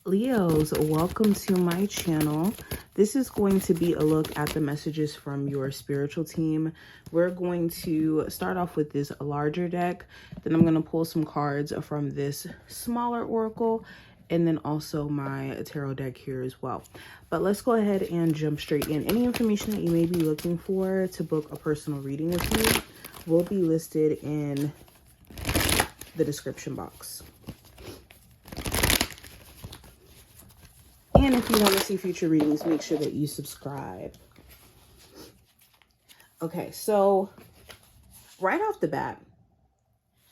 Leos, welcome to my channel. This is going to be a look at the messages from your spiritual team. We're going to start off with this larger deck. Then I'm going to pull some cards from this smaller oracle and then also my tarot deck here as well. But let's go ahead and jump straight in. Any information that you may be looking for to book a personal reading with me will be listed in the description box. And if you want to see future readings, make sure that you subscribe. Okay, so right off the bat,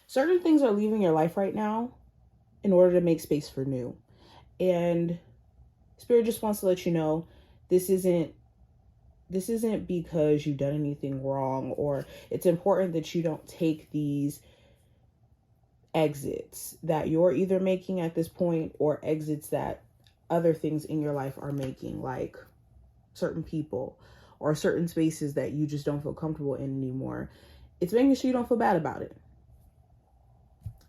certain things are leaving your life right now in order to make space for new. And Spirit just wants to let you know this isn't because you've done anything wrong, or it's important that you don't take these exits that you're either making at this point or exits that other things in your life are making, like certain people or certain spaces that you just don't feel comfortable in anymore. It's making sure you don't feel bad about it.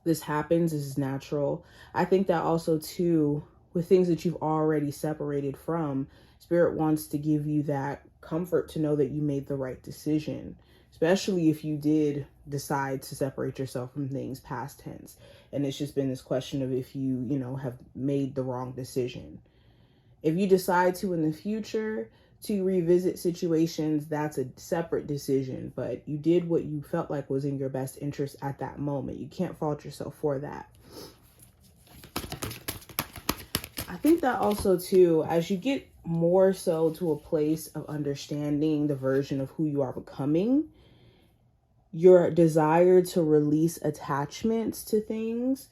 This happens. This is natural. I think that also too, with things that you've already separated from, Spirit wants to give you that comfort to know that you made the right decision, especially if you did decide to separate yourself from things past tense. And it's just been this question of if you have made the wrong decision. If you decide to in the future to revisit situations, that's a separate decision, but you did what you felt like was in your best interest at that moment. You can't fault yourself for that. I think that also too, as you get more so to a place of understanding the version of who you are becoming, your desire to release attachments to things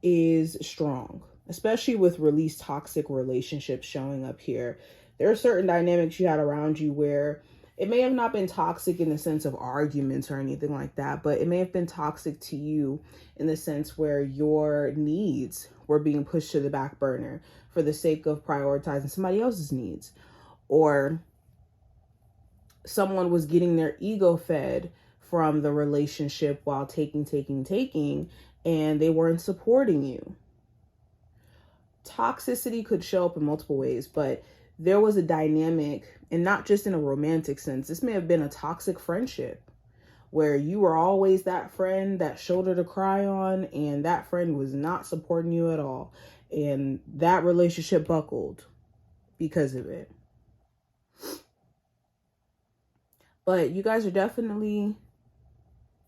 is strong, especially with release toxic relationships showing up here. There are certain dynamics you had around you where it may have not been toxic in the sense of arguments or anything like that, but it may have been toxic to you in the sense where your needs were being pushed to the back burner for the sake of prioritizing somebody else's needs, or someone was getting their ego fed from the relationship while taking, and they weren't supporting you. Toxicity could show up in multiple ways, but there was a dynamic, and not just in a romantic sense. This may have been a toxic friendship where you were always that friend, that shoulder to cry on, and that friend was not supporting you at all. And that relationship buckled because of it. But you guys are definitely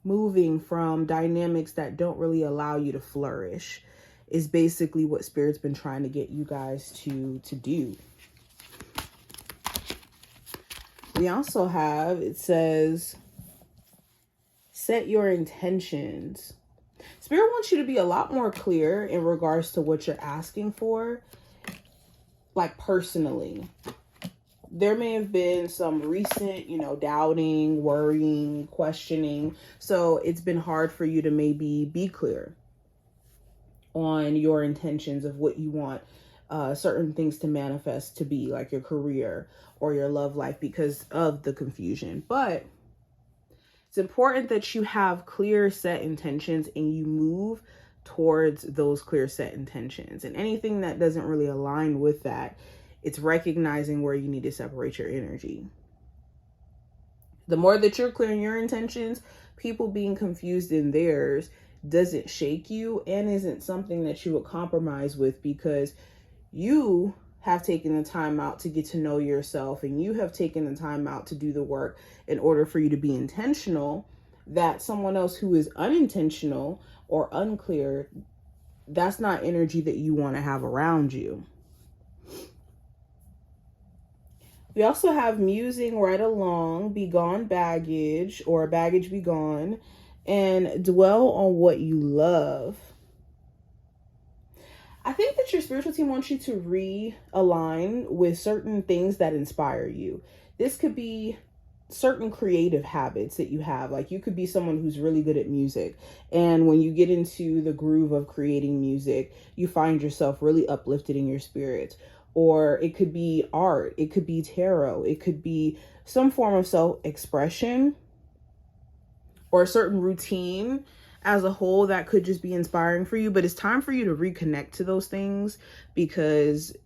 moving from dynamics that don't really allow you to flourish, is basically what Spirit's been trying to get you guys to do. We also have, it says, set your intentions. Spirit wants you to be a lot more clear in regards to what you're asking for, like personally. There may have been some recent, doubting, worrying, questioning. So it's been hard for you to maybe be clear on your intentions of what you want certain things to manifest to be, like your career or your love life, because of the confusion. But it's important that you have clear set intentions and you move towards those clear set intentions. And anything that doesn't really align with that, it's recognizing where you need to separate your energy. The more that you're clear in your intentions, people being confused in theirs doesn't shake you and isn't something that you would compromise with, because you have taken the time out to get to know yourself and you have taken the time out to do the work in order for you to be intentional. That someone else who is unintentional or unclear, that's not energy that you want to have around you. We also have musing right along, be gone baggage, or baggage be gone, and dwell on what you love. I think that your spiritual team wants you to realign with certain things that inspire you. This could be certain creative habits that you have. Like, you could be someone who's really good at music, and when you get into the groove of creating music, you find yourself really uplifted in your spirit. Or it could be art, it could be tarot, it could be some form of self-expression or a certain routine as a whole, that could just be inspiring for you, but it's time for you to reconnect to those things because,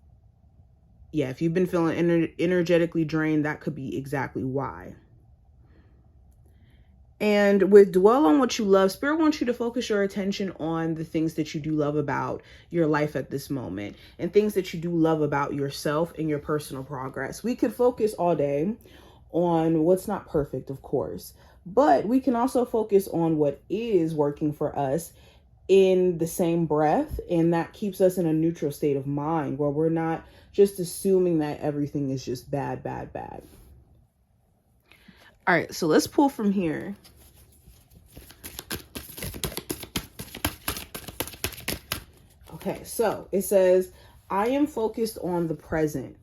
yeah, if you've been feeling energetically drained, that could be exactly why. And with dwell on what you love, Spirit wants you to focus your attention on the things that you do love about your life at this moment and things that you do love about yourself and your personal progress. We could focus all day on what's not perfect, of course, but we can also focus on what is working for us in the same breath. And that keeps us in a neutral state of mind where we're not just assuming that everything is just bad, bad, bad. All right, so let's pull from here. Okay, so it says, I am focused on the present.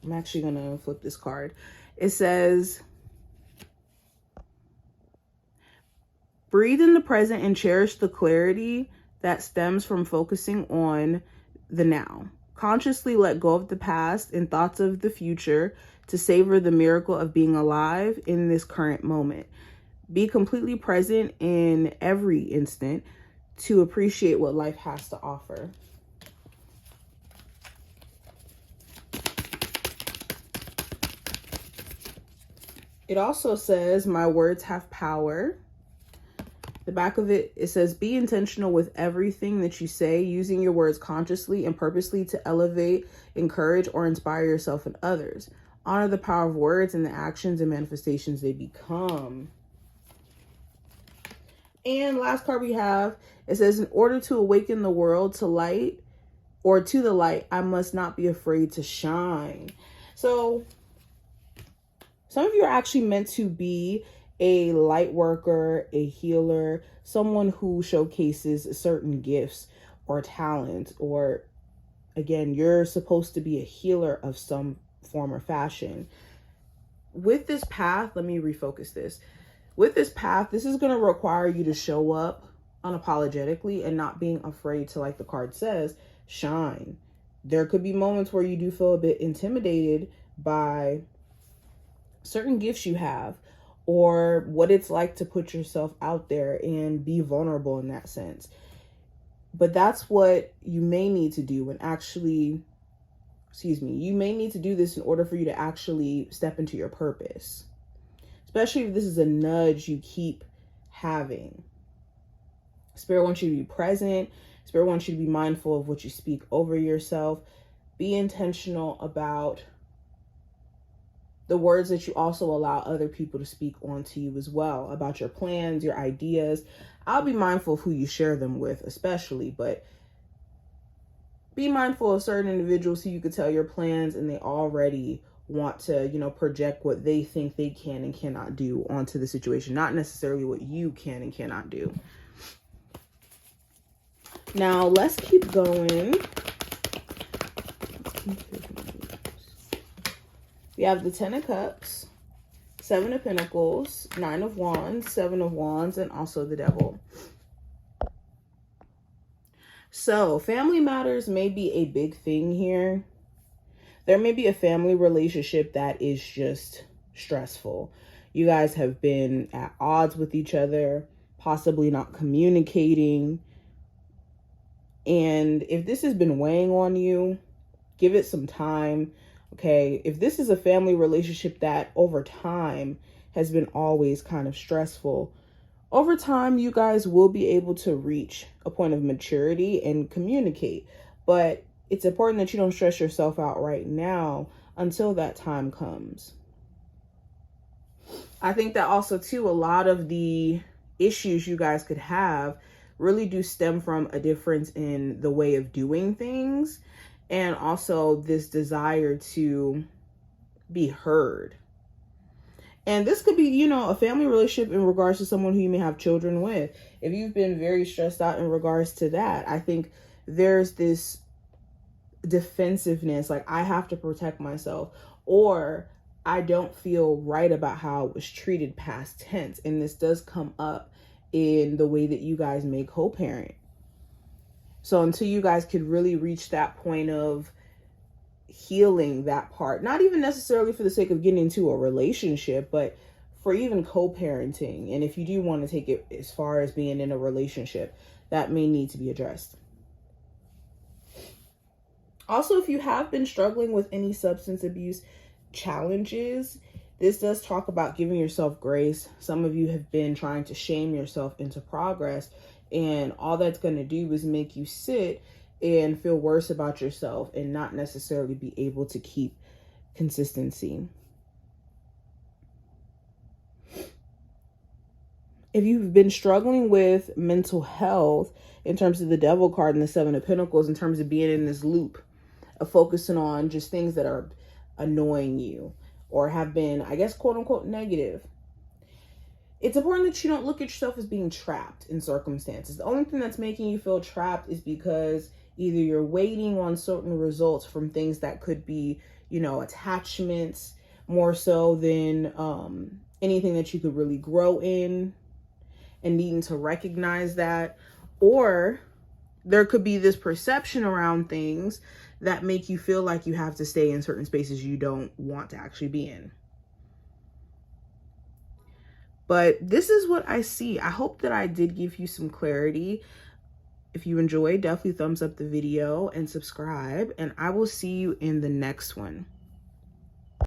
I'm actually going to flip this card. It says, breathe in the present and cherish the clarity that stems from focusing on the now. Consciously let go of the past and thoughts of the future to savor the miracle of being alive in this current moment. Be completely present in every instant to appreciate what life has to offer. It also says, my words have power. The back of it, it says, be intentional with everything that you say, using your words consciously and purposely to elevate, encourage, or inspire yourself and others. Honor the power of words and the actions and manifestations they become. And last card we have, it says, in order to awaken the world to light or to the light, I must not be afraid to shine. So some of you are actually meant to be a light worker, a healer, someone who showcases certain gifts or talents, or again, you're supposed to be a healer of some form or fashion. With this path, let me refocus this. With this path, this is going to require you to show up unapologetically and not being afraid to, like the card says, shine. There could be moments where you do feel a bit intimidated by certain gifts you have or what it's like to put yourself out there and be vulnerable in that sense. But that's what you may need to do and actually, you may need to do this in order for you to actually step into your purpose. Especially if this is a nudge you keep having. Spirit wants you to be present. Spirit wants you to be mindful of what you speak over yourself. Be intentional about the words that you also allow other people to speak onto you as well, about your plans, your ideas. I'll be mindful of who you share them with, especially, but be mindful of certain individuals who you could tell your plans and they already want to, project what they think they can and cannot do onto the situation, not necessarily what you can and cannot do. Now, let's keep going. We have the 10 of Cups, 7 of Pentacles, 9 of Wands, 7 of Wands, and also the Devil. So, family matters may be a big thing here. There may be a family relationship that is just stressful. You guys have been at odds with each other, possibly not communicating. And if this has been weighing on you, give it some time. Okay, if this is a family relationship that over time has been always kind of stressful, over time you guys will be able to reach a point of maturity and communicate. But it's important that you don't stress yourself out right now until that time comes. I think that also too, a lot of the issues you guys could have really do stem from a difference in the way of doing things. And also this desire to be heard. And this could be, a family relationship in regards to someone who you may have children with. If you've been very stressed out in regards to that, I think there's this defensiveness, like I have to protect myself, or I don't feel right about how it was treated past tense. And this does come up in the way that you guys may co-parent. So until you guys could really reach that point of healing that part, not even necessarily for the sake of getting into a relationship, but for even co-parenting. And if you do want to take it as far as being in a relationship, that may need to be addressed. Also, if you have been struggling with any substance abuse challenges, this does talk about giving yourself grace. Some of you have been trying to shame yourself into progress, and all that's going to do is make you sit and feel worse about yourself and not necessarily be able to keep consistency. If you've been struggling with mental health in terms of the Devil card and the Seven of Pentacles, in terms of being in this loop of focusing on just things that are annoying you or have been, I guess, quote unquote, negative, it's important that you don't look at yourself as being trapped in circumstances. The only thing that's making you feel trapped is because either you're waiting on certain results from things that could be, you know, attachments more so than anything that you could really grow in, and needing to recognize that. Or there could be this perception around things that make you feel like you have to stay in certain spaces you don't want to actually be in. But this is what I see. I hope that I did give you some clarity. If you enjoyed, definitely thumbs up the video and subscribe, and I will see you in the next one.